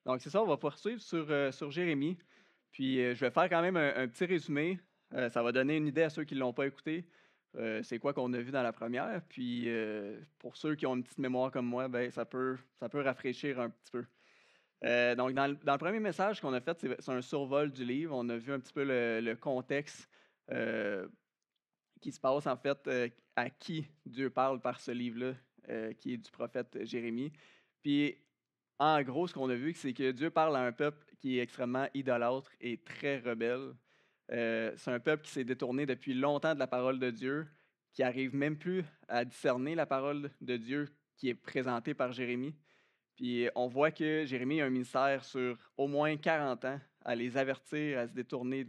Donc c'est ça, on va poursuivre sur Jérémie. Puis je vais faire quand même un petit résumé. Ça va donner une idée à ceux qui ne l'ont pas écouté. C'est quoi qu'on a vu dans la première. Puis pour ceux qui ont une petite mémoire comme moi, ben, ça peut rafraîchir un petit peu. Donc dans le premier message qu'on a fait, c'est un survol du livre. On a vu un petit peu le contexte euh, qui se passe en fait à qui Dieu parle par ce livre-là, qui est du prophète Jérémie. Puis en gros, ce qu'on a vu, c'est que Dieu parle à un peuple qui est extrêmement idolâtre et très rebelle. C'est un peuple qui s'est détourné depuis longtemps de la parole de Dieu, qui n'arrive même plus à discerner la parole de Dieu qui est présentée par Jérémie. Puis on voit que Jérémie a un ministère sur au moins 40 ans à les avertir, à se détourner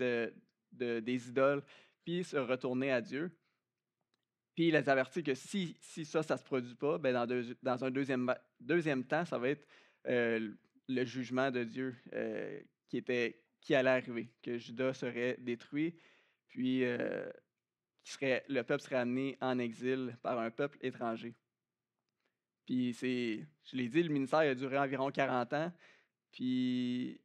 des idoles, puis se retourner à Dieu. Puis il les avertit que si ça ne se produit pas, ben dans un deuxième temps, ça va être le jugement de Dieu qui allait arriver, que Juda serait détruit, puis le peuple serait amené en exil par un peuple étranger. Puis je l'ai dit, le ministère a duré environ 40 ans, puis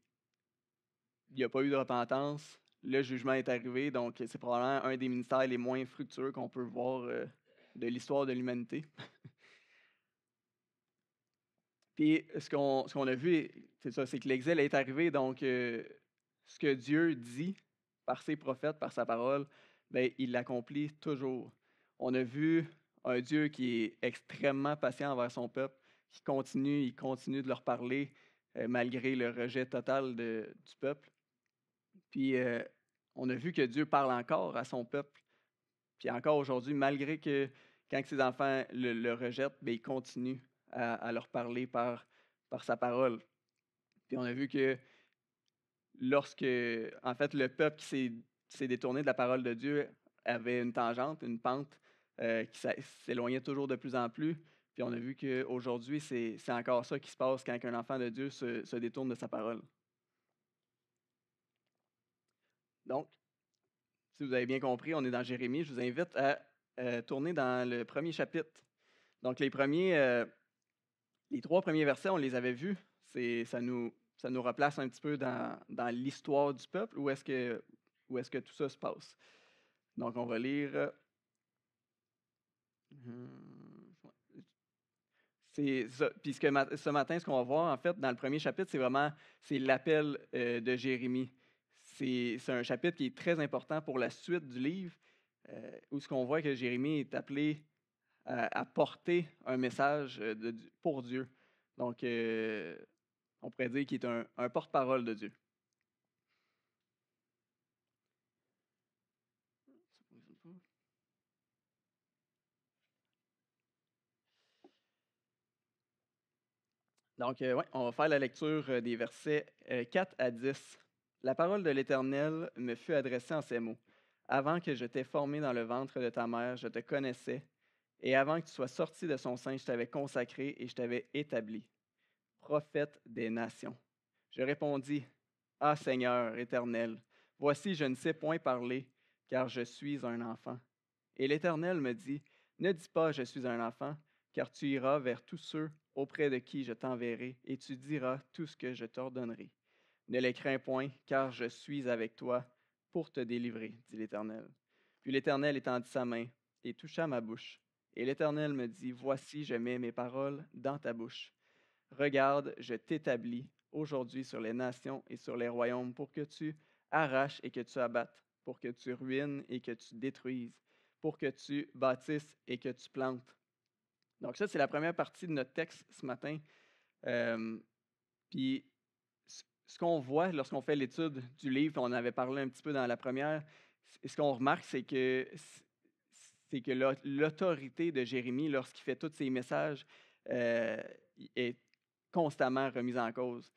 il n'y a pas eu de repentance. Le jugement est arrivé, donc c'est probablement un des ministères les moins fructueux qu'on peut voir de l'histoire de l'humanité. Puis ce qu'on a vu, c'est ça, c'est que l'exil est arrivé, donc ce que Dieu dit par ses prophètes, par sa parole, ben, il l'accomplit toujours. On a vu un Dieu qui est extrêmement patient envers son peuple, il continue de leur parler malgré le rejet total du peuple. Puis on a vu que Dieu parle encore à son peuple. Puis encore aujourd'hui, malgré que quand ses enfants le rejettent, ben, il continue à leur parler par sa parole. Puis on a vu que lorsque, en fait, le peuple qui s'est détourné de la parole de Dieu avait une tangente, une pente s'éloignait toujours de plus en plus. Puis on a vu qu'aujourd'hui, c'est encore ça qui se passe quand un enfant de Dieu se détourne de sa parole. Donc, si vous avez bien compris, on est dans Jérémie. Je vous invite à tourner dans le premier chapitre. Donc, les 3 premiers versets, on les avait vus. Ça nous replace un petit peu dans l'histoire du peuple, où est-ce que tout ça se passe. Donc, on va lire. C'est ça. Puis ce matin, ce qu'on va voir, en fait, dans le premier chapitre, c'est l'appel de Jérémie. C'est un chapitre qui est très important pour la suite du livre, où ce qu'on voit que Jérémie est appelé à porter un message pour Dieu. Donc, on pourrait dire qu'il est un porte-parole de Dieu. Donc, ouais, on va faire la lecture des versets 4 à 10. La parole de l'Éternel me fut adressée en ces mots. Avant que je t'ai formé dans le ventre de ta mère, je te connaissais, et avant que tu sois sorti de son sein, je t'avais consacré et je t'avais établi, prophète des nations. Je répondis, Ah Seigneur éternel, voici, je ne sais point parler, car je suis un enfant. Et l'Éternel me dit, Ne dis pas, je suis un enfant, car tu iras vers tous ceux auprès de qui je t'enverrai, et tu diras tout ce que je t'ordonnerai. Ne les crains point, car je suis avec toi pour te délivrer, dit l'Éternel. Puis l'Éternel étendit sa main et toucha ma bouche. Et l'Éternel me dit, Voici, je mets mes paroles dans ta bouche. Regarde, je t'établis aujourd'hui sur les nations et sur les royaumes pour que tu arraches et que tu abattes, pour que tu ruines et que tu détruises, pour que tu bâtisses et que tu plantes. Donc ça, c'est la première partie de notre texte ce matin. Puis ce qu'on voit lorsqu'on fait l'étude du livre, on avait parlé un petit peu dans la première, ce qu'on remarque, c'est que l'autorité de Jérémie, lorsqu'il fait tous ses messages, est constamment remise en cause.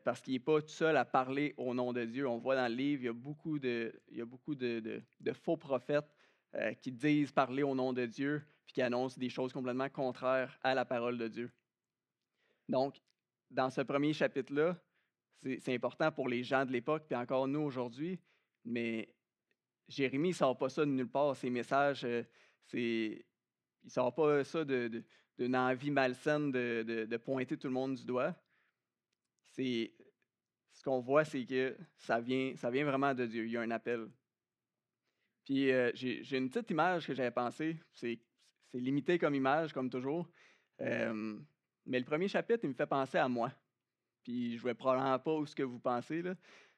Parce qu'il n'est pas tout seul à parler au nom de Dieu. On voit dans le livre, il y a beaucoup de faux prophètes qui disent parler au nom de Dieu, puis qui annoncent des choses complètement contraires à la parole de Dieu. Donc, dans ce premier chapitre-là, c'est important pour les gens de l'époque, puis encore nous aujourd'hui, mais Jérémie ne sort pas ça de nulle part. Ses messages, il ne sort pas ça d'une envie malsaine de pointer tout le monde du doigt. c'est ce qu'on voit, c'est que ça vient vraiment de Dieu. Il y a un appel. Puis j'ai une petite image que j'avais pensée. C'est limité comme image, comme toujours. Euh, mais le premier chapitre, il me fait penser à moi. Puis je ne vais probablement pas où ce que vous pensez, là.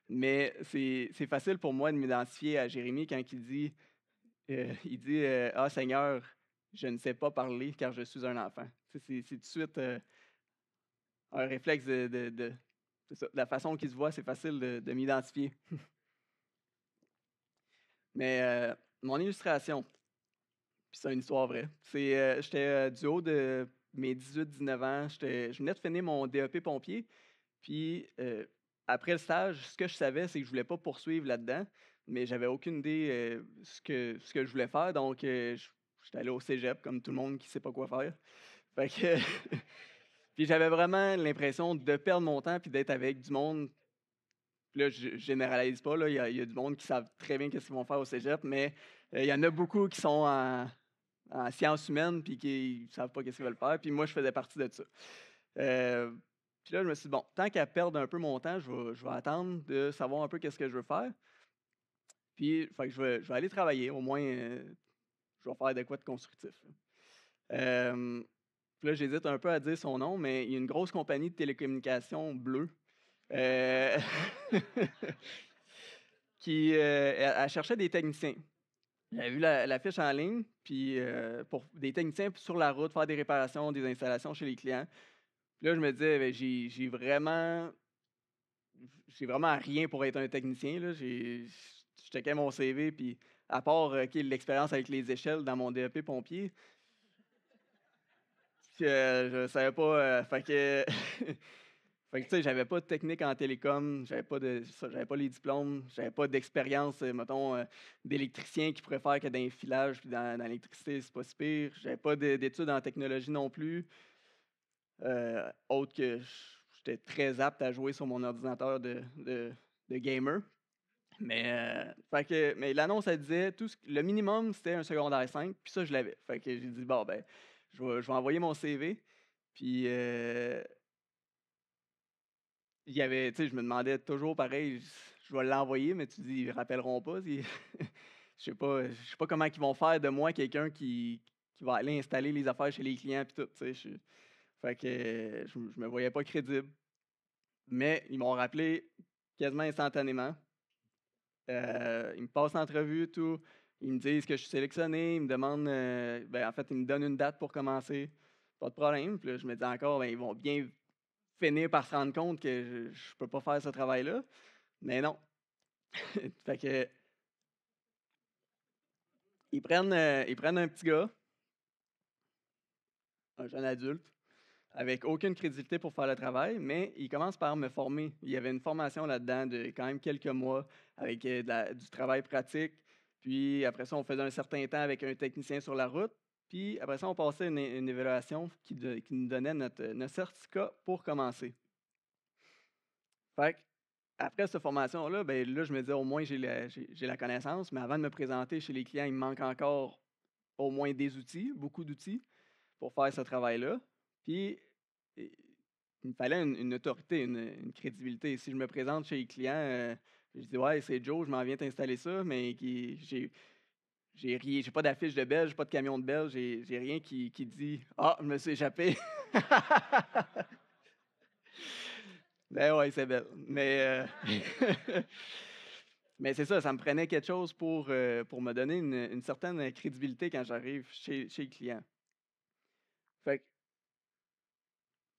Mais c'est facile pour moi de m'identifier à Jérémie quand il dit Ah Seigneur, je ne sais pas parler car je suis un enfant. Tu sais, c'est tout de suite un réflexe c'est ça, de la façon qu'il se voit, c'est facile de m'identifier. Mais mon illustration, puis c'est une histoire vraie. J'étais du haut de mes 18-19 ans, je venais de finir mon DEP pompier, puis après le stage, ce que je savais, c'est que je voulais pas poursuivre là-dedans, mais j'avais aucune idée ce que je voulais faire, donc j'étais allé au cégep, comme tout le monde qui sait pas quoi faire. Fait que puis j'avais vraiment l'impression de perdre mon temps puis d'être avec du monde. Puis là, je généralise pas, là, il y a du monde qui savent très bien qu'est-ce qu'ils vont faire au cégep, mais il y en a beaucoup qui sont en sciences humaines puis qui savent pas qu'est-ce qu'ils veulent faire. Puis moi, je faisais partie de ça. Euh, puis là, je me suis dit, bon, tant qu'à perdre un peu mon temps, je vais attendre de savoir un peu qu'est-ce que je veux faire. Puis, fait que je vais aller travailler. Au moins, je vais faire de quoi de constructif. Euh, puis là, j'hésite un peu à dire son nom, mais il y a une grosse compagnie de télécommunications bleue euh, qui elle cherchait des techniciens. J'avais vu l'affiche en ligne, puis pour des techniciens sur la route, faire des réparations, des installations chez les clients. Puis là, je me disais, ben, j'ai vraiment rien pour être un technicien. Là. Je checkais mon CV, puis à part l'expérience avec les échelles dans mon DEP pompier, puis, je savais pas. Fait que, fait que tu sais, j'avais pas de technique en télécom, j'avais pas les diplômes, j'avais pas d'expérience, mettons, d'électricien qui pourrait faire que dans les filages puis dans l'électricité, c'est pas si pire. J'avais pas d'études en technologie non plus. Autre que j'étais très apte à jouer sur mon ordinateur de gamer. Mais l'annonce, elle disait, le minimum, c'était un secondaire 5, puis ça, je l'avais. Fait que j'ai dit, bon, ben, je vais envoyer mon CV. Puis, il y avait, tu sais, je me demandais toujours pareil, je vais l'envoyer, mais tu dis, ils ne rappelleront pas. Je sais pas comment ils vont faire de moi quelqu'un qui va aller installer les affaires chez les clients, puis tout, tu sais. Fait que je me voyais pas crédible. Mais ils m'ont rappelé quasiment instantanément. Ils me passent l'entrevue, tout. Ils me disent que je suis sélectionné. Ils me demandent, ben, en fait, ils me donnent une date pour commencer. Pas de problème. Puis là, je me dis encore, ben, ils vont bien finir par se rendre compte que je ne peux pas faire ce travail-là. Mais non. Fait que, ils prennent un petit gars, un jeune adulte, avec aucune crédibilité pour faire le travail, mais il commence par me former. Il y avait une formation là-dedans de quand même quelques mois avec du travail pratique. Puis après ça, on faisait un certain temps avec un technicien sur la route. Puis après ça, on passait une évaluation qui nous donnait notre certificat pour commencer. Fait que, après cette formation-là, ben là, je me disais au moins j'ai la connaissance, mais avant de me présenter chez les clients, il me manque encore au moins des outils, beaucoup d'outils pour faire ce travail-là. Puis, il me fallait une autorité, une crédibilité. Si je me présente chez les clients, je dis ouais, c'est Joe, je m'en viens t'installer ça, mais j'ai pas d'affiche de belge, pas de camion de belge, j'ai rien qui dit ah, je me suis échappé. Ben ouais, c'est belle. Mais c'est ça me prenait quelque chose pour me donner une certaine crédibilité quand j'arrive chez le client. Fait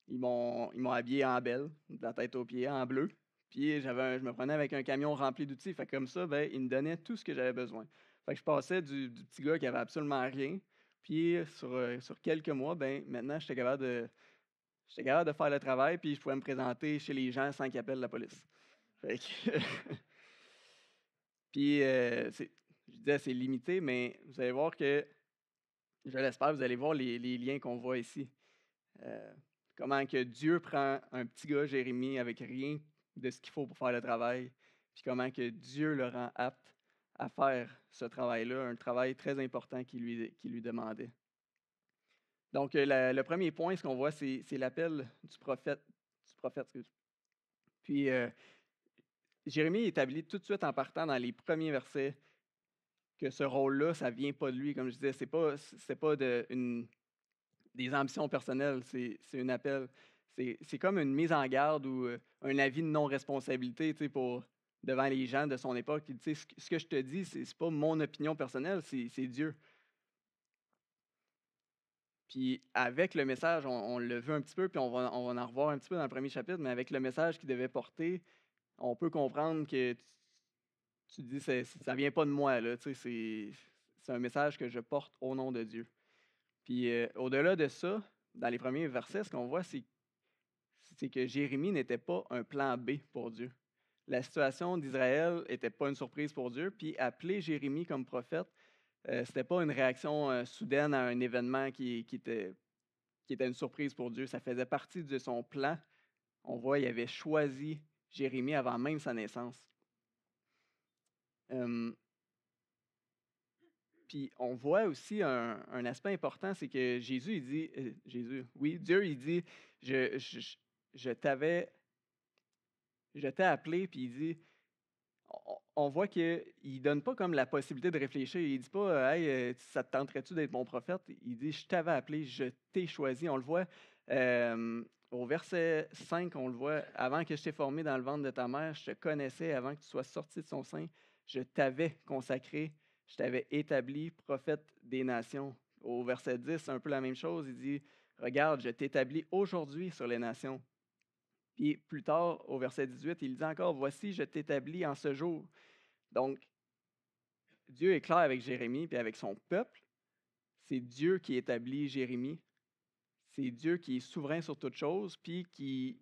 ils m'ont habillé en belle, de la tête aux pieds, en bleu. Puis je me prenais avec un camion rempli d'outils. Fait comme ça, ben, ils me donnaient tout ce que j'avais besoin. Fait que je passais du petit gars qui avait absolument rien. Puis sur quelques mois, ben, maintenant, j'étais capable de faire le travail, puis je pouvais me présenter chez les gens sans qu'ils appellent la police. Fait que puis, je disais, c'est limité, mais vous allez voir que, je l'espère, vous allez voir les liens qu'on voit ici. Euh, Comment que Dieu prend un petit gars, Jérémie, avec rien de ce qu'il faut pour faire le travail, puis comment que Dieu le rend apte à faire ce travail-là, un travail très important qui lui demandait. Donc, le premier point, ce qu'on voit, c'est l'appel du prophète, excuse. Puis Jérémie établit tout de suite en partant dans les premiers versets que ce rôle-là, ça vient pas de lui. Comme je disais, c'est pas des ambitions personnelles, c'est un appel. C'est comme une mise en garde ou un avis de non-responsabilité, tu sais, devant les gens de son époque. Tu sais, ce que je te dis, c'est pas mon opinion personnelle, c'est Dieu. Puis avec le message, on l'a vu un petit peu, puis on va en revoir un petit peu dans le premier chapitre, mais avec le message qu'il devait porter, on peut comprendre que tu dis, ça vient pas de moi, là, tu sais, c'est un message que je porte au nom de Dieu. Puis au-delà de ça, dans les premiers versets, ce qu'on voit, c'est que Jérémie n'était pas un plan B pour Dieu. La situation d'Israël n'était pas une surprise pour Dieu, puis appeler Jérémie comme prophète, c'était pas une réaction soudaine à un événement qui était une surprise pour Dieu. Ça faisait partie de son plan. On voit, il avait choisi Jérémie avant même sa naissance. Puis on voit aussi un aspect important, c'est que Jésus, il dit, Dieu, il dit, je, je, je je t'ai appelé, puis il dit, on voit qu'il ne donne pas comme la possibilité de réfléchir. Il ne dit pas, hey, ça te tenterait-tu d'être mon prophète? Il dit, je t'avais appelé, je t'ai choisi. On le voit au verset 5, on le voit, avant que je t'ai formé dans le ventre de ta mère, je te connaissais avant que tu sois sorti de son sein. Je t'avais consacré, je t'avais établi prophète des nations. Au verset 10, c'est un peu la même chose. Il dit, regarde, je t'établis aujourd'hui sur les nations. Puis plus tard, au verset 18, il dit encore, voici, je t'établis en ce jour. Donc, Dieu est clair avec Jérémie et avec son peuple. C'est Dieu qui établit Jérémie. C'est Dieu qui est souverain sur toute chose, puis il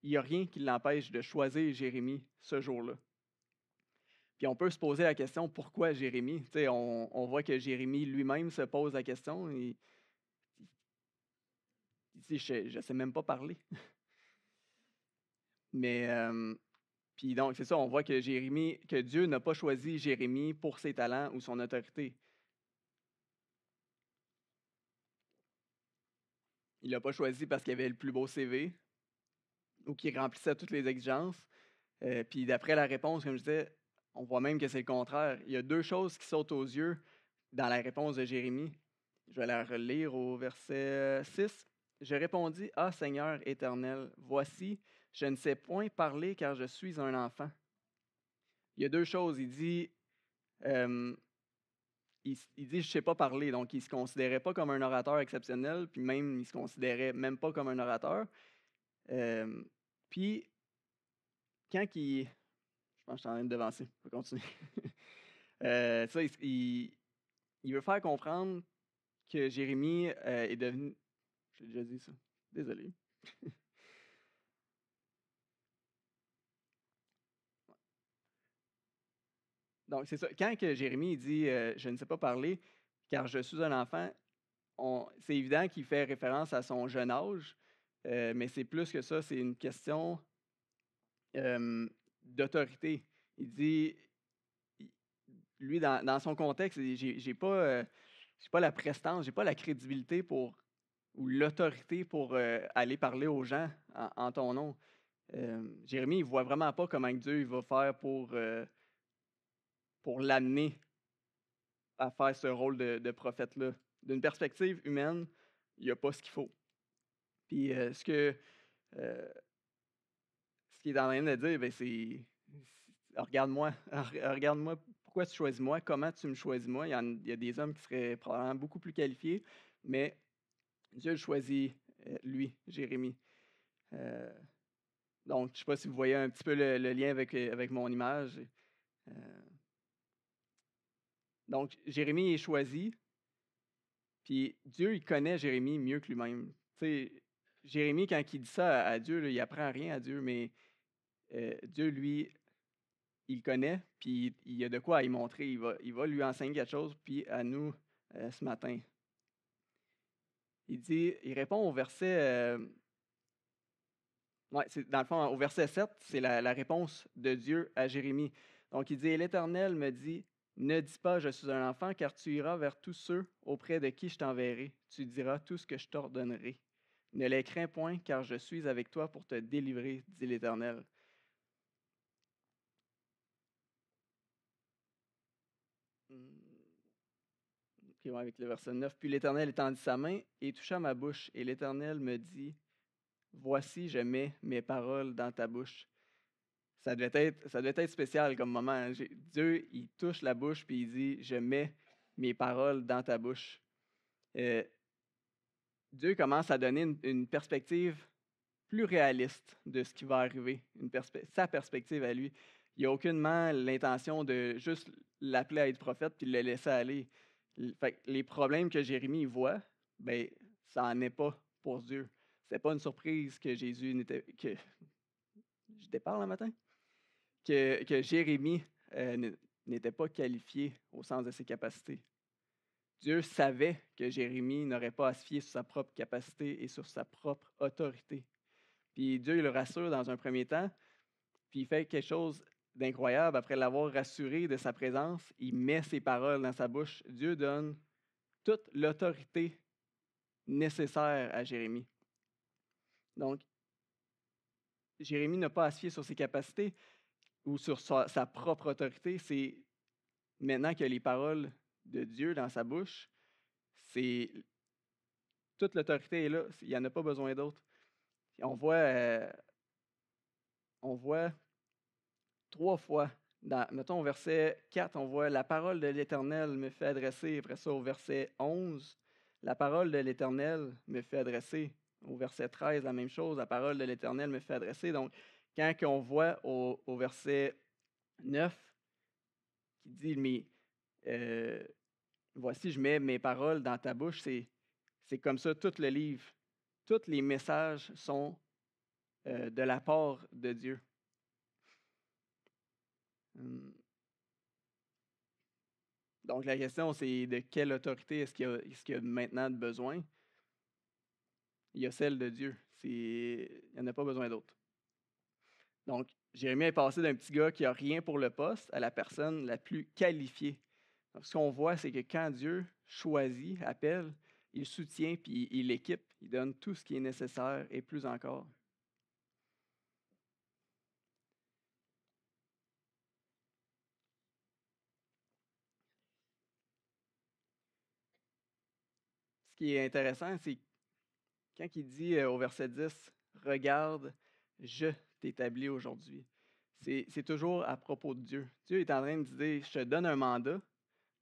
n'y a rien qui l'empêche de choisir Jérémie ce jour-là. Puis on peut se poser la question, pourquoi Jérémie? Tu sais, on voit que Jérémie lui-même se pose la question. Il dit, je ne sais même pas parler. Mais puis donc, c'est ça, on voit que Dieu n'a pas choisi Jérémie pour ses talents ou son autorité. Il ne l'a pas choisi parce qu'il avait le plus beau CV ou qu'il remplissait toutes les exigences. Puis d'après la réponse, comme je disais, on voit même que c'est le contraire. Il y a deux choses qui sautent aux yeux dans la réponse de Jérémie. Je vais la relire au verset 6. Je répondis, ah Seigneur éternel, voici, je ne sais point parler car je suis un enfant. Il y a deux choses. Il dit, je ne sais pas parler, donc il ne se considérait pas comme un orateur exceptionnel, puis même, il ne se considérait même pas comme un orateur. Puis, quand il... Je pense que je suis en train de devancer, je vais continuer. Ça, il veut faire comprendre que Jérémie est devenu... J'ai déjà dit ça, désolé. Donc, c'est ça. Quand que Jérémie dit je ne sais pas parler car je suis un enfant », c'est évident qu'il fait référence à son jeune âge, mais c'est plus que ça, c'est une question d'autorité. Il dit, lui, dans son contexte, j'ai pas la prestance, j'ai pas la crédibilité ou l'autorité pour aller parler aux gens en ton nom. Jérémie, il voit vraiment pas comment Dieu il va faire pour l'amener à faire ce rôle de prophète-là. D'une perspective humaine, il n'y a pas ce qu'il faut. Puis ce qu'il est en train de dire, ben, c'est regarde-moi, regarde-moi, pourquoi tu choisis moi, comment tu me choisis moi. Il y a des hommes qui seraient probablement beaucoup plus qualifiés, mais Dieu le choisit, lui, Jérémie. Donc, je ne sais pas si vous voyez un petit peu le lien avec mon image. Euh, donc, Jérémie est choisi, puis Dieu, il connaît Jérémie mieux que lui-même. Tu sais, Jérémie, quand il dit ça à Dieu, là, il apprend rien à Dieu, mais Dieu, lui, il connaît, puis il y a de quoi à y montrer. Il va lui enseigner quelque chose, puis à nous, ce matin. Il répond au verset, dans le fond, au verset 7, c'est la réponse de Dieu à Jérémie. Donc, il dit, et l'Éternel me dit, ne dis pas, je suis un enfant, car tu iras vers tous ceux auprès de qui je t'enverrai. Tu diras tout ce que je t'ordonnerai. Ne les crains point, car je suis avec toi pour te délivrer, dit l'Éternel. repris avec le verset 9. Puis l'Éternel étendit sa main et toucha ma bouche. Et l'Éternel me dit, voici, je mets mes paroles dans ta bouche. Ça devait être spécial comme moment, hein. Dieu, il touche la bouche puis il dit, je mets mes paroles dans ta bouche. Euh, Dieu commence à donner une perspective plus réaliste de ce qui va arriver, sa perspective à lui. Il n'a aucunement l'intention de juste l'appeler à être prophète puis le laisser aller. Fait que les problèmes que Jérémie voit, ben, ça n'en est pas pour Dieu. C'est pas une surprise que Jésus n'était. Je déparle le matin? Que Jérémie n'était pas qualifié au sens de ses capacités. Dieu savait que Jérémie n'aurait pas à se fier sur sa propre capacité et sur sa propre autorité. Puis Dieu il le rassure dans un premier temps, puis il fait quelque chose d'incroyable. Après l'avoir rassuré de sa présence, il met ses paroles dans sa bouche. Dieu donne toute l'autorité nécessaire à Jérémie. Donc, Jérémie n'a pas à se fier sur ses capacités ou sur sa propre autorité. C'est maintenant qu'il y a les paroles de Dieu dans sa bouche, c'est toute l'autorité est là. Il n'y en a pas besoin d'autre. On voit 3 fois, mettons au verset 4, on voit la parole de l'Éternel me fait adresser. Après ça, au verset 11, la parole de l'Éternel me fait adresser. Au verset 13, la même chose, la parole de l'Éternel me fait adresser. Donc, quand on voit au verset 9, qui dit, mais voici, je mets mes paroles dans ta bouche, c'est comme ça tout le livre. Tous les messages sont de la part de Dieu. Donc, la question, c'est de quelle autorité est-ce qu'il y a maintenant besoin? Il y a celle de Dieu. Il n'y en a pas besoin d'autre. Donc, Jérémie est passé d'un petit gars qui n'a rien pour le poste à la personne la plus qualifiée. Donc, ce qu'on voit, c'est que quand Dieu choisit, appelle, il soutient, puis il équipe, il donne tout ce qui est nécessaire et plus encore. Ce qui est intéressant, c'est quand il dit au verset 10, « Regarde, je t'établis aujourd'hui », c'est toujours à propos de Dieu. Dieu est en train de dire, « Je te donne un mandat,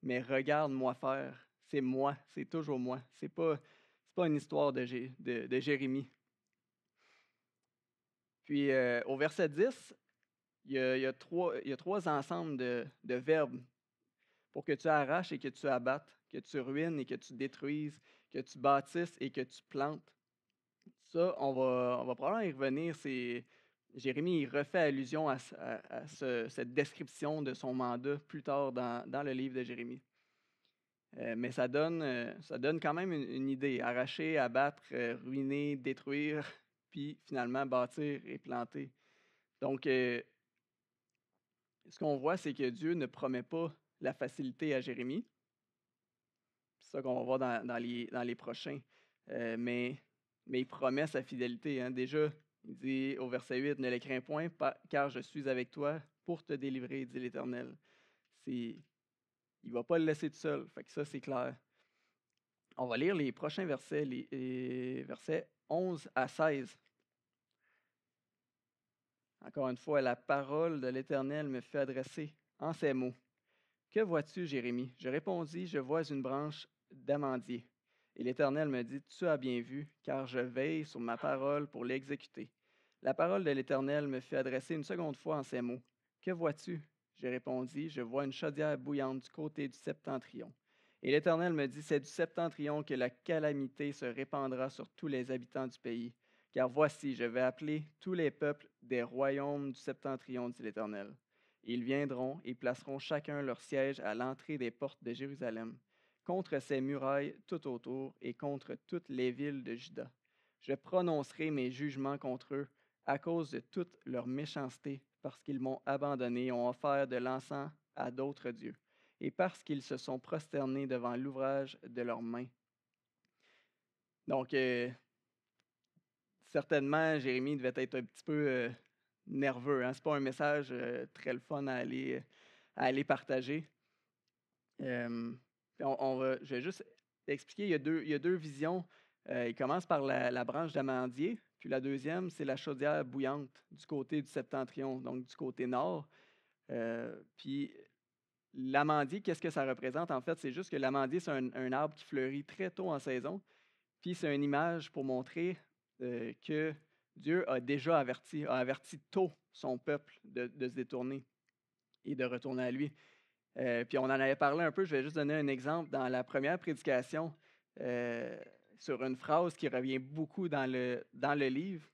mais regarde-moi faire. C'est moi, c'est toujours moi. C'est pas une histoire de Jérémie. » Puis au verset 10, il y a trois ensembles de verbes pour que tu arraches et que tu abattes, que tu ruines et que tu détruises, que tu bâtisses et que tu plantes. Ça, on va probablement y revenir. Jérémie il refait allusion à cette description de son mandat plus tard dans le livre de Jérémie. Mais ça donne quand même une idée. Arracher, abattre, ruiner, détruire, puis finalement bâtir et planter. Donc, ce qu'on voit, c'est que Dieu ne promet pas la facilité à Jérémie. C'est ça qu'on va voir dans les prochains. Mais il promet sa fidélité. Hein. Déjà, il dit au verset 8, « Ne les crains point, car je suis avec toi pour te délivrer, dit l'Éternel. » Il ne va pas le laisser tout seul. Fait que ça, c'est clair. On va lire les prochains versets, les versets 11 à 16. Encore une fois, la parole de l'Éternel me fait adresser en ces mots. « Que vois-tu, Jérémie? » Je répondis, « Je vois une branche d'amandier. » Et l'Éternel me dit, « Tu as bien vu, car je veille sur ma parole pour l'exécuter. » La parole de l'Éternel me fait adresser une seconde fois en ces mots. « Que vois-tu? » J'ai répondu, « Je vois une chaudière bouillante du côté du septentrion. » Et l'Éternel me dit, « C'est du septentrion que la calamité se répandra sur tous les habitants du pays. Car voici, je vais appeler tous les peuples des royaumes du septentrion, dit l'Éternel. Ils viendront et placeront chacun leur siège à l'entrée des portes de Jérusalem, contre ses murailles tout autour et contre toutes les villes de Juda. Je prononcerai mes jugements contre eux à cause de toute leur méchanceté, parce qu'ils m'ont abandonné et ont offert de l'encens à d'autres dieux, et parce qu'ils se sont prosternés devant l'ouvrage de leurs mains. » Donc, certainement, Jérémie devait être un petit peu nerveux. Hein? Ce n'est pas un message très le fun à aller partager. Puis je vais juste expliquer, il y a deux visions. Il commence par la branche d'amandier, puis la deuxième, c'est la chaudière bouillante du côté du septentrion, donc du côté nord. Puis l'amandier, qu'est-ce que ça représente? En fait, c'est juste que l'amandier, c'est un arbre qui fleurit très tôt en saison. Puis c'est une image pour montrer que Dieu a averti tôt son peuple de se détourner et de retourner à lui. Puis on en avait parlé un peu, je vais juste donner un exemple. Dans la première prédication, euh, sur une phrase qui revient beaucoup dans le livre,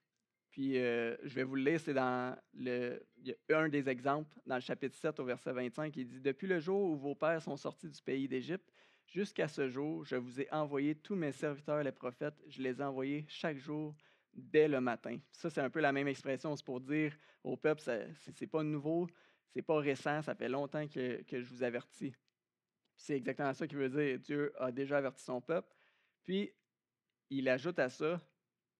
puis je vais vous le lire, c'est il y a un des exemples, dans le chapitre 7 au verset 25, il dit: Depuis le jour où vos pères sont sortis du pays d'Égypte, jusqu'à ce jour, je vous ai envoyé tous mes serviteurs, les prophètes, je les ai envoyés chaque jour dès le matin. Ça, c'est un peu la même expression, c'est pour dire au peuple, c'est pas nouveau, c'est pas récent, ça fait longtemps que je vous avertis. C'est exactement ça qui veut dire. Dieu a déjà averti son peuple. Puis, il ajoute à ça,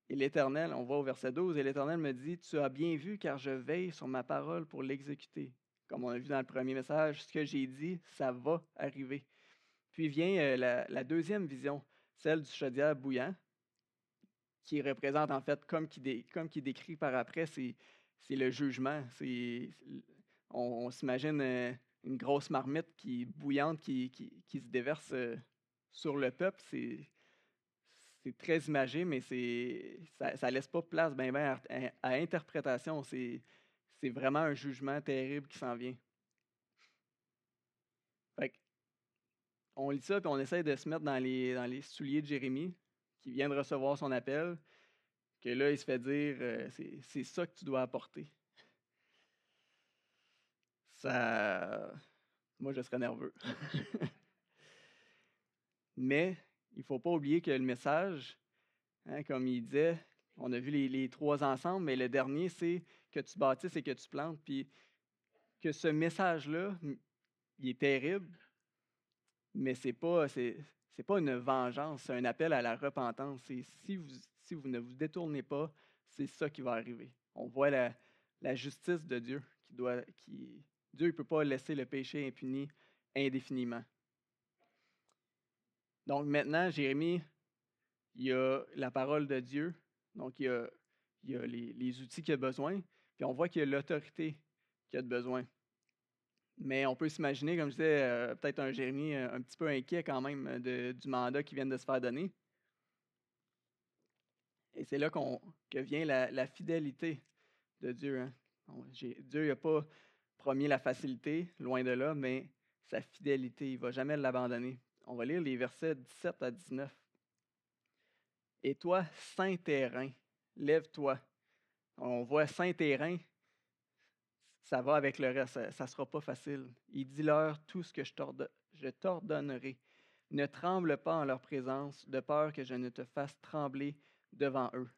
et l'Éternel, on va au verset 12, et l'Éternel me dit: Tu as bien vu, car je veille sur ma parole pour l'exécuter. Comme on a vu dans le premier message, ce que j'ai dit, ça va arriver. Puis vient la deuxième vision, celle du chaudière bouillant, qui représente en fait, comme qui décrit par après, c'est le jugement. On s'imagine une grosse marmite bouillante qui se déverse sur le peuple. C'est très imagé, mais ça laisse pas place à interprétation. C'est vraiment un jugement terrible qui s'en vient. Fait que, on lit ça, puis on essaie de se mettre dans les souliers de Jérémie, qui vient de recevoir son appel, que là, il se fait dire c'est ça que tu dois apporter. Ça. Moi, je serais nerveux. Mais il ne faut pas oublier que le message, hein, comme il disait, on a vu les trois ensemble, mais le dernier, c'est que tu bâtisses et que tu plantes. Puis que ce message-là, il est terrible, mais c'est pas une vengeance, c'est un appel à la repentance. C'est si vous ne vous détournez pas, c'est ça qui va arriver. On voit la justice de Dieu Dieu ne peut pas laisser le péché impuni indéfiniment. Donc maintenant, Jérémie, il y a la parole de Dieu, donc il y a les outils qu'il a besoin, puis on voit qu'il y a l'autorité qu'il a besoin. Mais on peut s'imaginer, comme je disais, peut-être un Jérémie un petit peu inquiet quand même du mandat qui vient de se faire donner. Et c'est là que vient la fidélité de Dieu. Hein. Dieu n'a pas promis la facilité, loin de là, mais sa fidélité, il ne va jamais l'abandonner. On va lire les versets 17 à 19. Et toi, saint terrain, lève-toi. On voit saint terrain, ça va avec le reste, ça ne sera pas facile. Il dit leur tout ce que je t'ordonnerai. Ne tremble pas en leur présence, de peur que je ne te fasse trembler devant eux.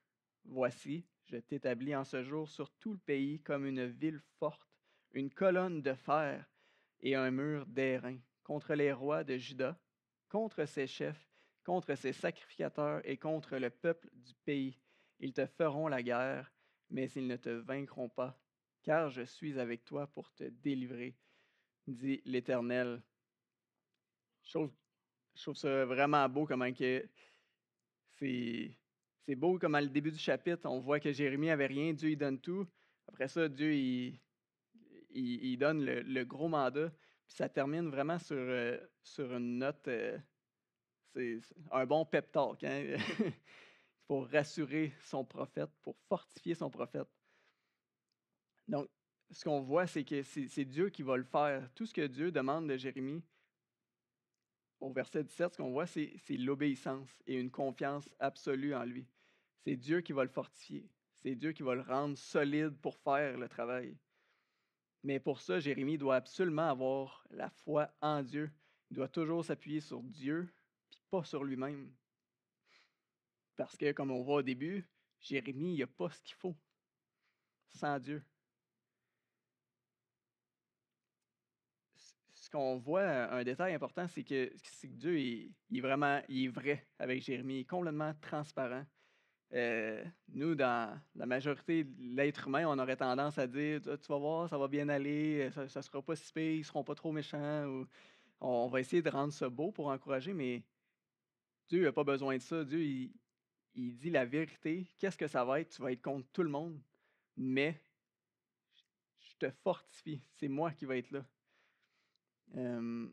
Voici, je t'établis en ce jour sur tout le pays comme une ville forte, une colonne de fer et un mur d'airain contre les rois de Juda, contre ses chefs, contre ses sacrificateurs et contre le peuple du pays. Ils te feront la guerre, mais ils ne te vaincront pas, car je suis avec toi pour te délivrer, dit l'Éternel. Je trouve ça vraiment beau comment que c'est c'est beau comme à le début du chapitre, on voit que Jérémie avait rien, Dieu il donne tout. Après ça, Dieu il donne le gros mandat. Puis ça termine vraiment sur une note, c'est un bon pep talk, hein? Pour rassurer son prophète, pour fortifier son prophète. Donc, ce qu'on voit, c'est que c'est Dieu qui va le faire. Tout ce que Dieu demande de Jérémie, au verset 17, ce qu'on voit, c'est l'obéissance et une confiance absolue en lui. C'est Dieu qui va le fortifier. C'est Dieu qui va le rendre solide pour faire le travail. Mais pour ça, Jérémie doit absolument avoir la foi en Dieu. Il doit toujours s'appuyer sur Dieu, puis pas sur lui-même. Parce que, comme on voit au début, Jérémie, il n'a pas ce qu'il faut sans Dieu. Ce qu'on voit, un détail important, c'est que Dieu il est vrai avec Jérémie, il est complètement transparent. Nous, dans la majorité de l'être humain, on aurait tendance à dire: Tu vas voir, ça va bien aller, ça ne sera pas si pire, ils ne seront pas trop méchants. Ou On va essayer de rendre ça beau pour encourager, mais Dieu n'a pas besoin de ça. Dieu, il dit la vérité. Qu'est-ce que ça va être? Tu vas être contre tout le monde, mais je te fortifie. C'est moi qui vais être là. Euh,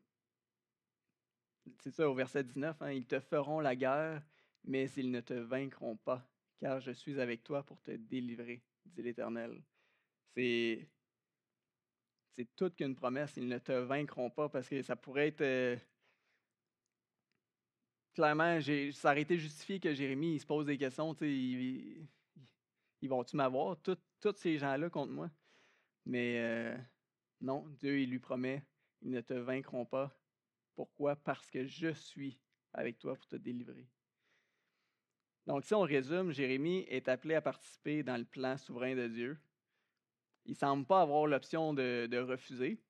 c'est ça au verset 19, hein, ils te feront la guerre, mais ils ne te vaincront pas, car je suis avec toi pour te délivrer, dit l'Éternel. C'est, c'est toute qu'une promesse. Ils ne te vaincront pas parce que ça pourrait être. Clairement, ça aurait été justifié que Jérémie il se pose des questions. Tu sais, ils vont-tu m'avoir? Tous ces gens-là contre moi. Mais non, Dieu, il lui promet, ils ne te vaincront pas. Pourquoi? Parce que je suis avec toi pour te délivrer. Donc, si on résume, Jérémie est appelé à participer dans le plan souverain de Dieu. Il ne semble pas avoir l'option de refuser.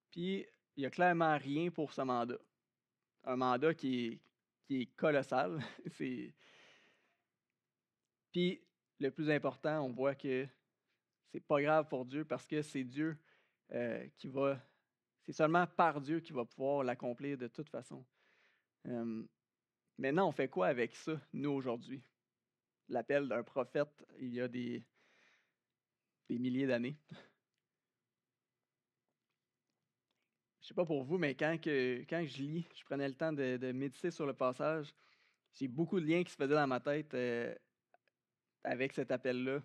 Puis, il n'y a clairement rien pour ce mandat. Un mandat qui est colossal. Puis, le plus important, on voit que c'est pas grave pour Dieu parce que c'est Dieu qui va. C'est seulement par Dieu qu'il va pouvoir l'accomplir de toute façon. Maintenant, on fait quoi avec ça, nous, aujourd'hui? L'appel d'un prophète, il y a des milliers d'années. Je ne sais pas pour vous, mais quand je lis, je prenais le temps de méditer sur le passage, j'ai beaucoup de liens qui se faisaient dans ma tête avec cet appel-là.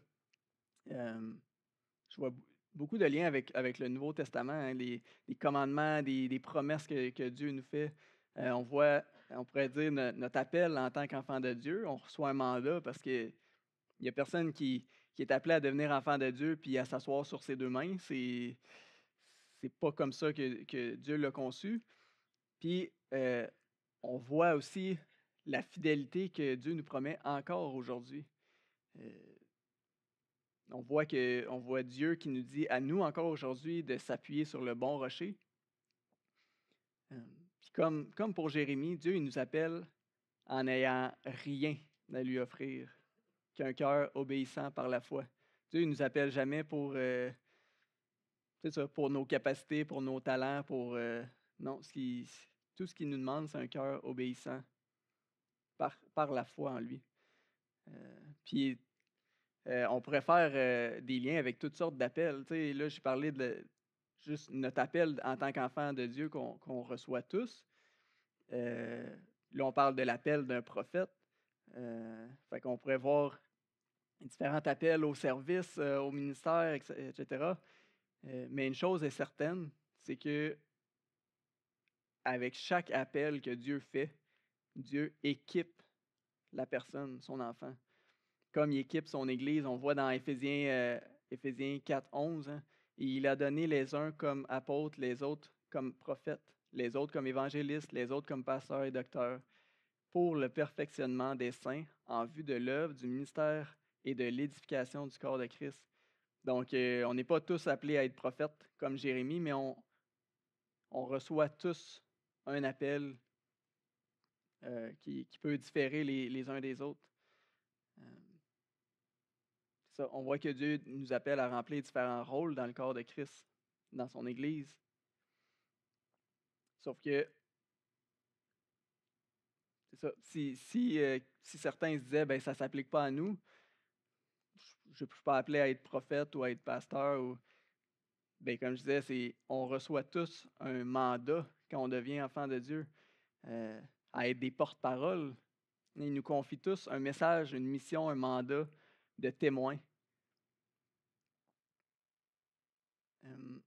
Je vois beaucoup de liens avec le Nouveau Testament, hein, les commandements, des promesses que Dieu nous fait. On pourrait dire, notre appel en tant qu'enfant de Dieu, on reçoit un mandat parce qu'il n'y a personne qui est appelé à devenir enfant de Dieu puis à s'asseoir sur ses deux mains. C'est pas comme ça que Dieu l'a conçu. Puis, on voit aussi la fidélité que Dieu nous promet encore aujourd'hui. On voit Dieu qui nous dit à nous encore aujourd'hui de s'appuyer sur le bon rocher. Puis comme pour Jérémie, Dieu il nous appelle en n'ayant rien à lui offrir qu'un cœur obéissant par la foi. Dieu ne nous appelle jamais pour, c'est ça, pour nos capacités, pour nos talents, non, tout ce qu'il nous demande, c'est un cœur obéissant par la foi en lui. Puis on pourrait faire des liens avec toutes sortes d'appels. Tu sais, là, j'ai parlé de juste notre appel en tant qu'enfant de Dieu qu'on reçoit tous. Là, on parle de l'appel d'un prophète. Fait qu'on pourrait voir différents appels au service, au ministère, etc. Mais une chose est certaine, c'est que avec chaque appel que Dieu fait, Dieu équipe la personne, son enfant. Comme il équipe son Église, on voit dans Éphésiens 4, 11, hein, il a donné les uns comme apôtres, les autres comme prophètes, les autres comme évangélistes, les autres comme pasteurs et docteurs, pour le perfectionnement des saints en vue de l'œuvre du ministère et de l'édification du corps de Christ. Donc, on n'est pas tous appelés à être prophètes comme Jérémie, mais on reçoit tous un appel qui peut différer les uns des autres. Ça, on voit que Dieu nous appelle à remplir différents rôles dans le corps de Christ, dans son Église. Sauf que, c'est ça, si certains se disaient, ben ça ne s'applique pas à nous, je ne suis pas appelé à être prophète ou à être pasteur, ben, comme je disais, on reçoit tous un mandat quand on devient enfant de Dieu, à être des porte-paroles. Il nous confie tous un message, une mission, un mandat de témoin.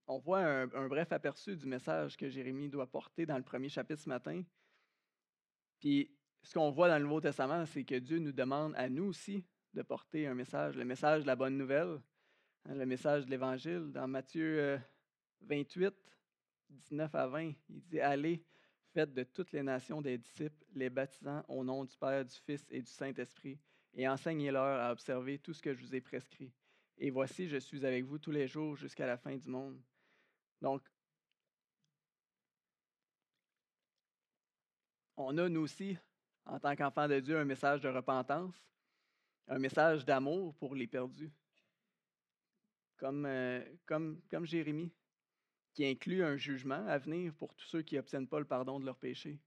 On voit un bref aperçu du message que Jérémie doit porter dans le premier chapitre ce matin. Puis, ce qu'on voit dans le Nouveau Testament, c'est que Dieu nous demande à nous aussi de porter un message, le message de la bonne nouvelle, hein, le message de l'Évangile. Dans Matthieu 28, 19 à 20, il dit « Allez, faites de toutes les nations des disciples, les baptisant au nom du Père, du Fils et du Saint-Esprit, et enseignez-leur à observer tout ce que je vous ai prescrit. Et voici, je suis avec vous tous les jours jusqu'à la fin du monde. » Donc, on a, nous aussi, en tant qu'enfants de Dieu, un message de repentance, un message d'amour pour les perdus, comme Jérémie. qui inclut un jugement à venir pour tous ceux qui n'obtiennent pas le pardon de leurs péchés.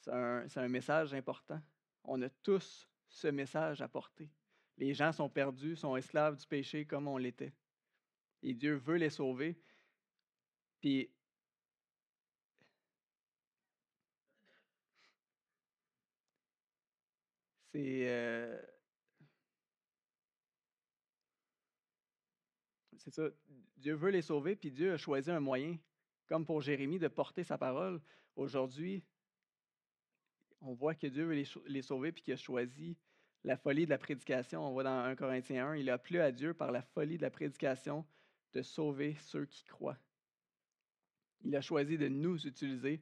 C'est un message important. On a tous ce message à porter. Les gens sont perdus, sont esclaves du péché comme on l'était. Et Dieu veut les sauver. Puis c'est c'est ça. Dieu veut les sauver, puis Dieu a choisi un moyen, comme pour Jérémie, de porter sa parole. Aujourd'hui, on voit que Dieu veut les sauver, puis qu'il a choisi la folie de la prédication. On voit dans 1 Corinthiens 1, il a plu à Dieu par la folie de la prédication de sauver ceux qui croient. Il a choisi de nous utiliser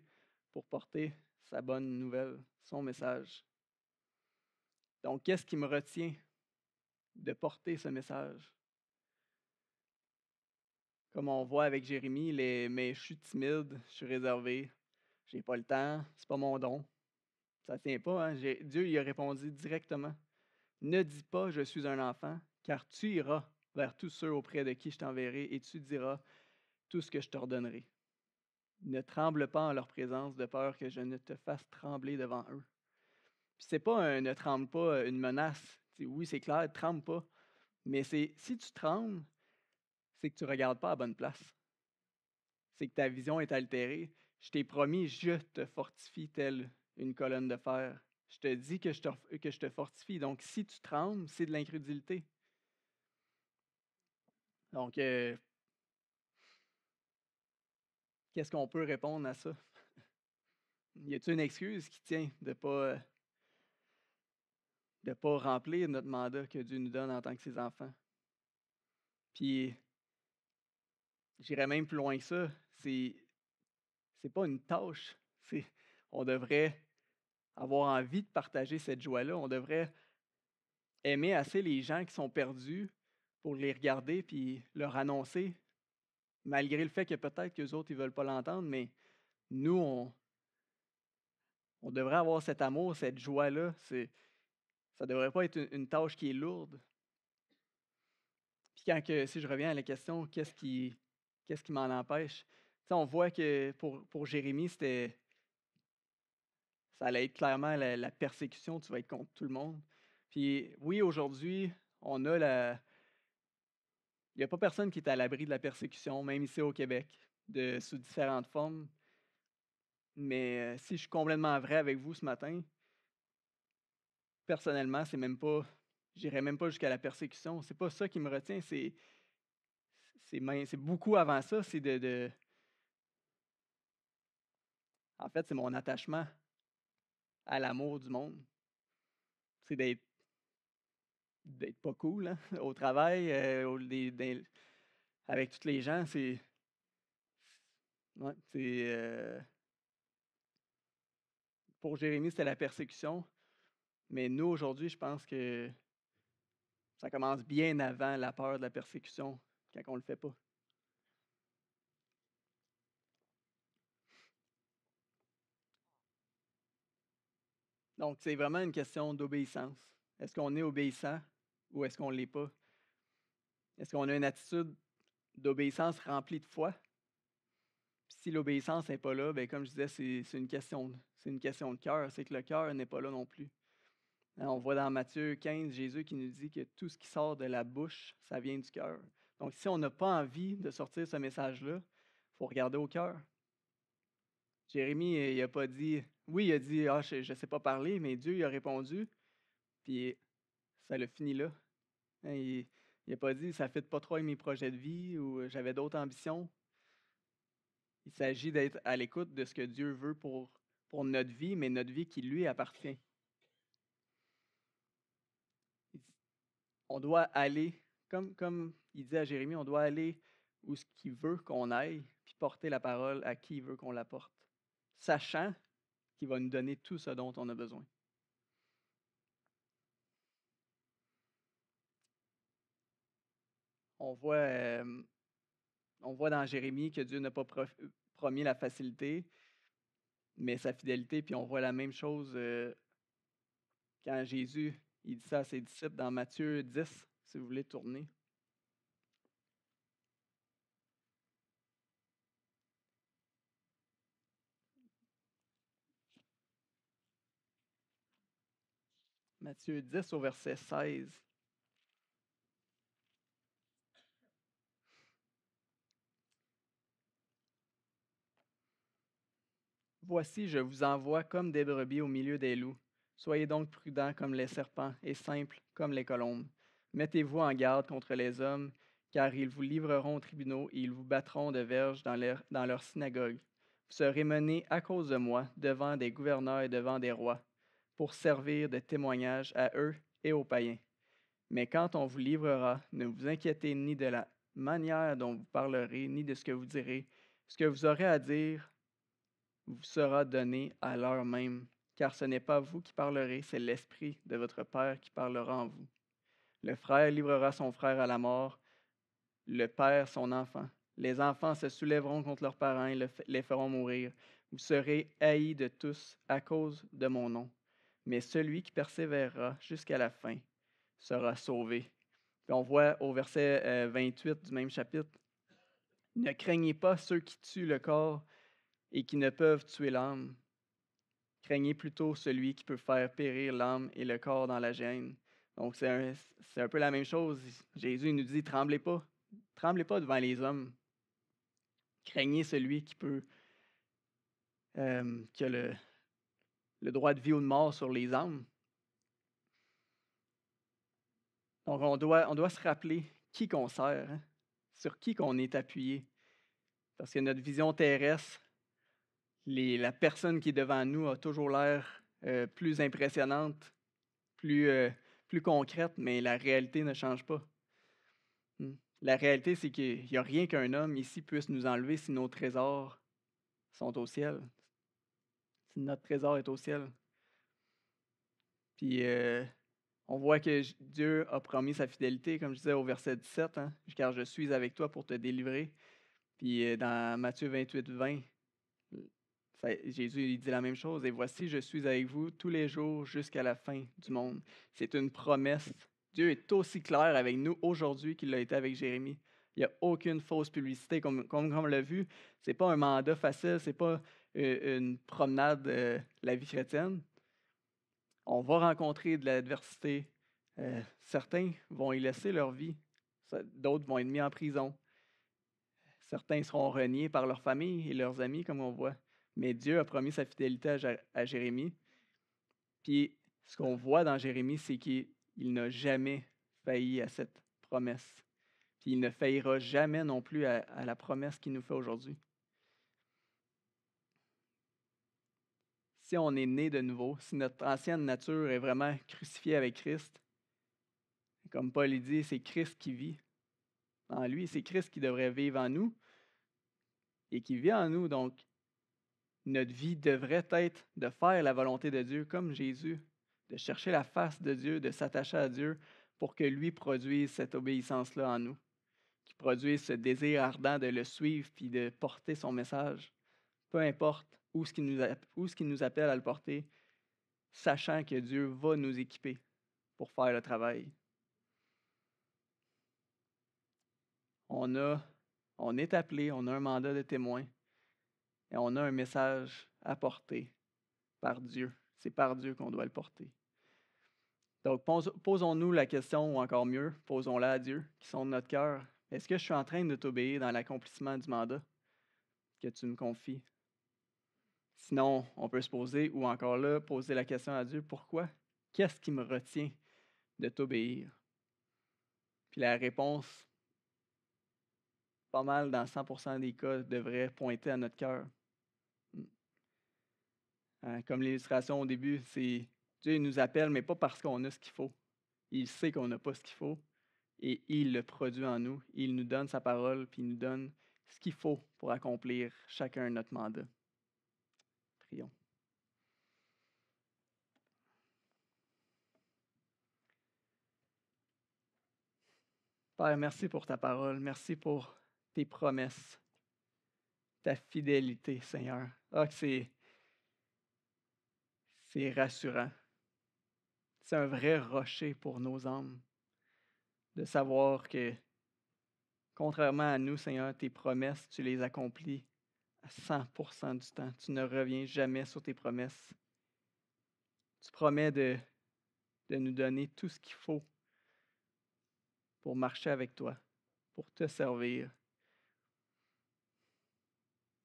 pour porter sa bonne nouvelle, son message. Donc, qu'est-ce qui me retient de porter ce message? Comme on voit avec Jérémie, mais je suis timide, je suis réservé, j'ai pas le temps, c'est pas mon don. Ça tient pas, hein? Dieu il a répondu directement. Ne dis pas je suis un enfant, car tu iras vers tous ceux auprès de qui je t'enverrai et tu diras tout ce que je t'ordonnerai. Ne tremble pas en leur présence de peur que je ne te fasse trembler devant eux. Puis c'est pas un ne tremble pas une menace. Oui, c'est clair, tremble pas. Mais si tu trembles, c'est que tu ne regardes pas à la bonne place. C'est que ta vision est altérée. Je t'ai promis, je te fortifie telle une colonne de fer. Je te dis que je te fortifie. Donc, si tu trembles, c'est de l'incrédulité. Donc, qu'est-ce qu'on peut répondre à ça? Y a-t-il une excuse qui tient de pas remplir notre mandat que Dieu nous donne en tant que ses enfants? Puis, j'irais même plus loin que ça. C'est pas une tâche. On devrait avoir envie de partager cette joie-là. On devrait aimer assez les gens qui sont perdus pour les regarder puis leur annoncer, malgré le fait que peut-être qu'eux autres, ils ne veulent pas l'entendre, mais nous, on devrait avoir cet amour, cette joie-là. Ça ne devrait pas être une tâche qui est lourde. Puis si je reviens à la question, qu'est-ce qui m'en empêche? On voit que pour Jérémie, ça allait être clairement la persécution, tu vas être contre tout le monde. Puis oui, aujourd'hui, il n'y a pas personne qui est à l'abri de la persécution, même ici au Québec, sous différentes formes. Mais si je suis complètement vrai avec vous ce matin, personnellement, j'irai même pas jusqu'à la persécution. C'est pas ça qui me retient, c'est beaucoup avant ça, en fait, c'est mon attachement à l'amour du monde. C'est d'être pas cool, hein? Au travail, avec tous les gens, ouais, pour Jérémie, c'était la persécution. Mais nous, aujourd'hui, je pense que ça commence bien avant la peur de la persécution, quand on ne le fait pas. Donc, c'est vraiment une question d'obéissance. Est-ce qu'on est obéissant ou est-ce qu'on ne l'est pas? Est-ce qu'on a une attitude d'obéissance remplie de foi? Puis si l'obéissance n'est pas là, bien, comme je disais, c'est une question de cœur. C'est que le cœur n'est pas là non plus. Hein, on voit dans Matthieu 15, Jésus qui nous dit que tout ce qui sort de la bouche, ça vient du cœur. Donc, si on n'a pas envie de sortir ce message-là, il faut regarder au cœur. Jérémie, il n'a pas dit, oui, il a dit, ah, je ne sais pas parler, mais Dieu il a répondu, puis ça l'a fini là. Hein, il n'a pas dit, ça ne fit pas trop avec mes projets de vie ou j'avais d'autres ambitions. Il s'agit d'être à l'écoute de ce que Dieu veut pour notre vie, mais notre vie qui lui appartient. On doit aller, comme il dit à Jérémie, on doit aller où ce qu'il veut qu'on aille, puis porter la parole à qui il veut qu'on la porte, sachant qu'il va nous donner tout ce dont on a besoin. On voit, on voit dans Jérémie que Dieu n'a pas promis la facilité, mais sa fidélité, puis on voit la même chose quand Jésus il dit ça à ses disciples dans Matthieu 10, si vous voulez tourner. Matthieu 10 au verset 16. Voici, je vous envoie comme des brebis au milieu des loups. Soyez donc prudents comme les serpents et simples comme les colombes. Mettez-vous en garde contre les hommes, car ils vous livreront aux tribunaux et ils vous battront de verges dans leur synagogue. Vous serez menés à cause de moi devant des gouverneurs et devant des rois, pour servir de témoignage à eux et aux païens. Mais quand on vous livrera, ne vous inquiétez ni de la manière dont vous parlerez, ni de ce que vous direz. Ce que vous aurez à dire vous sera donné à l'heure même, car ce n'est pas vous qui parlerez, c'est l'Esprit de votre Père qui parlera en vous. Le frère livrera son frère à la mort, le père son enfant. Les enfants se soulèveront contre leurs parents et les feront mourir. Vous serez haïs de tous à cause de mon nom. Mais celui qui persévérera jusqu'à la fin sera sauvé. Puis on voit au verset 28 du même chapitre, ne craignez pas ceux qui tuent le corps et qui ne peuvent tuer l'âme. Craignez plutôt celui qui peut faire périr l'âme et le corps dans la géhenne. Donc, c'est un peu la même chose. Jésus nous dit, tremblez pas. Tremblez pas devant les hommes. Craignez celui qui a le droit de vie ou de mort sur les âmes. Donc, on doit se rappeler qui qu'on sert, hein, sur qui qu'on est appuyé. Parce que notre vision terrestre, la personne qui est devant nous a toujours l'air plus impressionnante, plus concrète, mais la réalité ne change pas. La réalité, c'est qu'il n'y a rien qu'un homme ici puisse nous enlever si nos trésors sont au ciel. Si notre trésor est au ciel. Puis, on voit que Dieu a promis sa fidélité, comme je disais au verset 17, hein, car je suis avec toi pour te délivrer. Puis, dans Matthieu 28, 20, Jésus il dit la même chose. Et voici, je suis avec vous tous les jours jusqu'à la fin du monde. C'est une promesse. Dieu est aussi clair avec nous aujourd'hui qu'il l'a été avec Jérémie. Il n'y a aucune fausse publicité. Comme on l'a vu, ce n'est pas un mandat facile, ce n'est pas une promenade de la vie chrétienne. On va rencontrer de l'adversité. Certains vont y laisser leur vie. D'autres vont être mis en prison. Certains seront reniés par leur famille et leurs amis, comme on voit. Mais Dieu a promis sa fidélité à Jérémie. Puis, ce qu'on voit dans Jérémie, c'est qu'il n'a jamais failli à cette promesse. Puis, il ne faillira jamais non plus à la promesse qu'il nous fait aujourd'hui. Si on est né de nouveau, si notre ancienne nature est vraiment crucifiée avec Christ, comme Paul dit, c'est Christ qui vit en lui, c'est Christ qui devrait vivre en nous et qui vit en nous. Donc, notre vie devrait être de faire la volonté de Dieu comme Jésus, de chercher la face de Dieu, de s'attacher à Dieu pour que lui produise cette obéissance-là en nous, qu'il produise ce désir ardent de le suivre puis de porter son message, peu importe où ce qu'il nous appelle à le porter, sachant que Dieu va nous équiper pour faire le travail. On est appelé, on a un mandat de témoin et on a un message à porter par Dieu. C'est par Dieu qu'on doit le porter. Donc, posons-nous la question, ou encore mieux, posons-la à Dieu, qui sonde notre cœur. Est-ce que je suis en train de t'obéir dans l'accomplissement du mandat que tu me confies? Sinon, on peut se poser, ou encore là, poser la question à Dieu, pourquoi? Qu'est-ce qui me retient de t'obéir? Puis la réponse, pas mal dans 100% des cas, devrait pointer à notre cœur. Comme l'illustration au début, c'est Dieu nous appelle, mais pas parce qu'on a ce qu'il faut. Il sait qu'on n'a pas ce qu'il faut et il le produit en nous. Il nous donne sa parole, puis il nous donne ce qu'il faut pour accomplir chacun notre mandat. Prions. Père, merci pour ta parole. Merci pour tes promesses, ta fidélité, Seigneur. Ah, que c'est rassurant. C'est un vrai rocher pour nos âmes de savoir que, contrairement à nous, Seigneur, tes promesses, tu les accomplis à 100% du temps. Tu ne reviens jamais sur tes promesses. Tu promets de de nous donner tout ce qu'il faut pour marcher avec toi, pour te servir,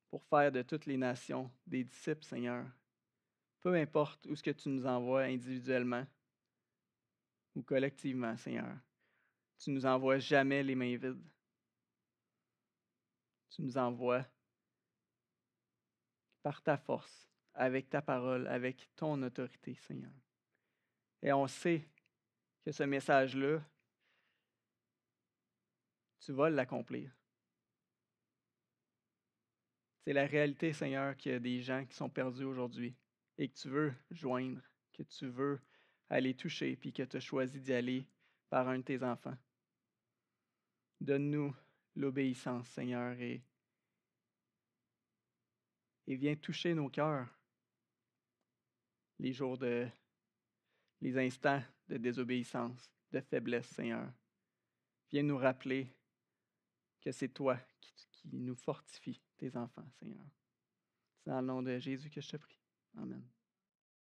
pour faire de toutes les nations des disciples, Seigneur. Peu importe où ce que tu nous envoies individuellement ou collectivement, Seigneur. Tu nous envoies jamais les mains vides. Tu nous envoies par ta force, avec ta parole, avec ton autorité, Seigneur. Et on sait que ce message-là, tu vas l'accomplir. C'est la réalité, Seigneur, qu'il y a des gens qui sont perdus aujourd'hui et que tu veux joindre, que tu veux aller toucher, puis que tu as choisi d'y aller par un de tes enfants. Donne-nous l'obéissance, Seigneur, et viens toucher nos cœurs les les instants de désobéissance, de faiblesse, Seigneur. Viens nous rappeler que c'est toi qui nous fortifie, tes enfants, Seigneur. C'est dans le nom de Jésus que je te prie. Amen.